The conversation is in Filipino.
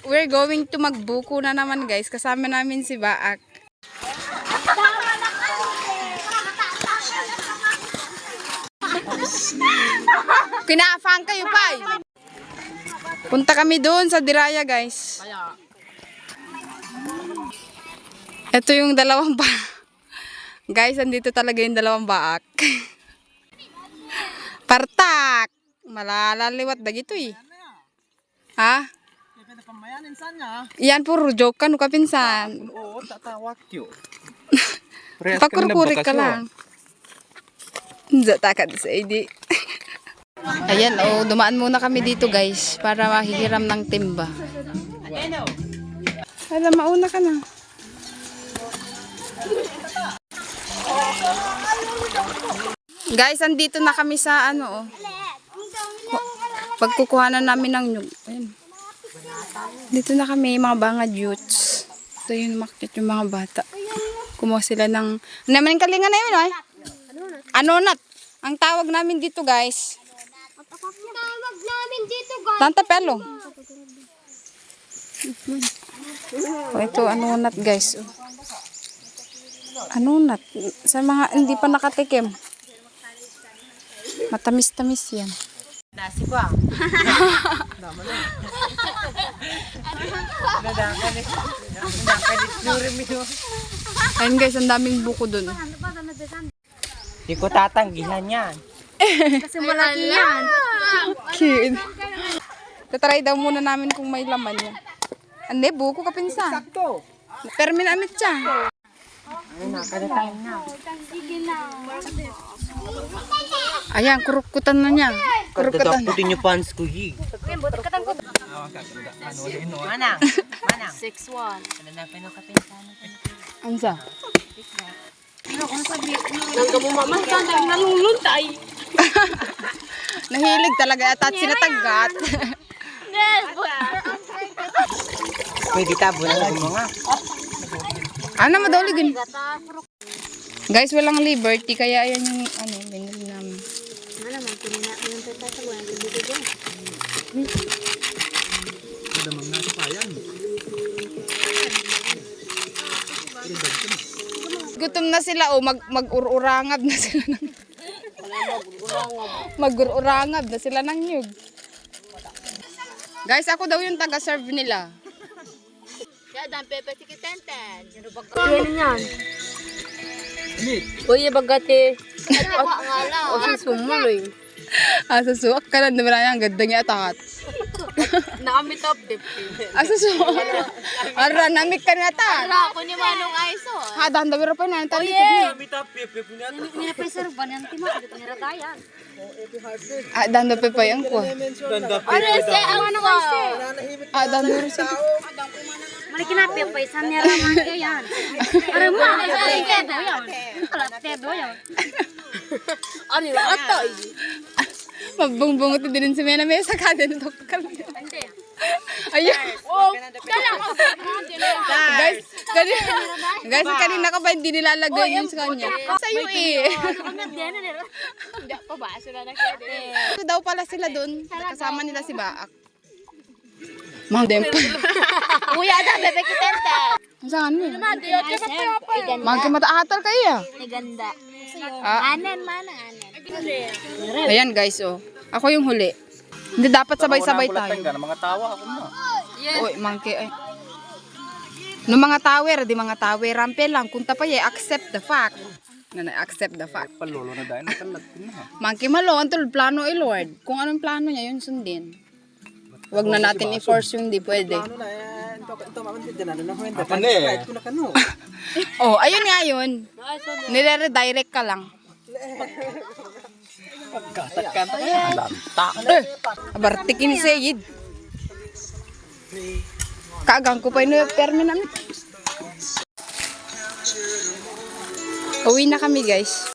we're going to magbuko na naman guys. Kasama namin si Baak. Kinaafang kayo pa eh. Punta kami doon sa Diraya guys. Ito yung dalawang guys, andito talaga yung dalawang Baak. Partak! Malalaliwat na gito eh. Ha? Yan puro joke ka, no kapinsan. Oo, tatawag yun. Pakurkurik ka lang. Hindi takad sa ID. Ayan, dumaan muna kami dito guys para mahihiram ng timba. Alam, mauna ka na. Guys, andito na kami sa pagkukuhanan namin ng nyug. Ayan. Dito na kami, mga bangad youths. Ito yung makit yung mga bata. Kumuha sila ng... Naman kalinga na yun, ay? Anonat. Ang tawag namin dito, guys. Tawag namin dito, guys. Tantapelo. Ito, anonat, guys. Anonat. Sa mga hindi pa nakatikim. Matamis-tamis yan. Nasi ba? Ayun guys, ang daming buko dun. Hindi ko tatanggihan yan. Kasi malaki yan. Cute. Tatry daw muna namin kung may laman yan. Ande, buko ka pinsan. Sakto. Pero minamit siya. Ay, nakadatayin na. Ayan, kurukutan na niya. Kurukutan. Daputin yung pants ko, yi. Manang. Manang. 6-1. Ano na pinakapinsan? Ansa? Nahilig talaga at sinatagat. Pwede tabo na lang mga. Ano, madaligin. Guys, walang liberty, kaya ayan yung binili namin. Gutom na sila, mag-ururangab na sila ng... Mag-ururangab na sila ng nyug. Guys, ako daw yung taga-serve nila. Kaya dang pepe tikitenten. Ano yan? Uy, bagate. O si sumuloy. Asa suwak ka na, naman ang ganda niya atat. Nakamit up dip. Asa suwak. Ara, namik ka na atat. Ara, ako ni Manong Aiso. Ha, dahan-dawira pa na. Tali ka niya. Nina-preserve ba niyan? Tima, dito niratayan. Ah, dahan-daw pa yung ko. Ano siya? Ang Manong Aiso. Ah, dahan-daw siya. Malaki na pa isan niya raman yan. Ara mo, ay tedo yan. Ala tedo yan. Ano yung atoy? Mabungbungot din si Mena Mesa ka din. Hindi. Ayun. Oh, dala ko. Guys, kanina ka ba hindi nilalagay yun sa kanya? Sa'yo eh. Hindi pa ba? Sila na kaya. Ito daw pala sila dun. Kasama nila si Baak. Mang dempa. Kuya, da, bebe kitente. Saan mo? Iganda. Mangki mataatal kayo. Iganda. Ah. Anen, mana, anen. Ayan guys, ako yung huli. Hindi dapat sabay-sabay tayo. Mga tawa ako na. Uy, mangki ay. No mga tower, di mga tower. Rampe lang. Kung tapay, accept the fact. Accept the fact. Palolo na dahil nakalagtin na. Mangki malo, antol plano Lord. Kung anong plano niya, yun sundin. Wag na natin i-force yung di pwede. Ano na yan? Ito makapit din. Ano na ho? Apa na eh? Oh, ayun nga yun. Nire-redirect ka lang. Kata-kata yan. Lanta. Abartikin sayid. Kaagang ko pa yun permi namin. Uwi na kami guys.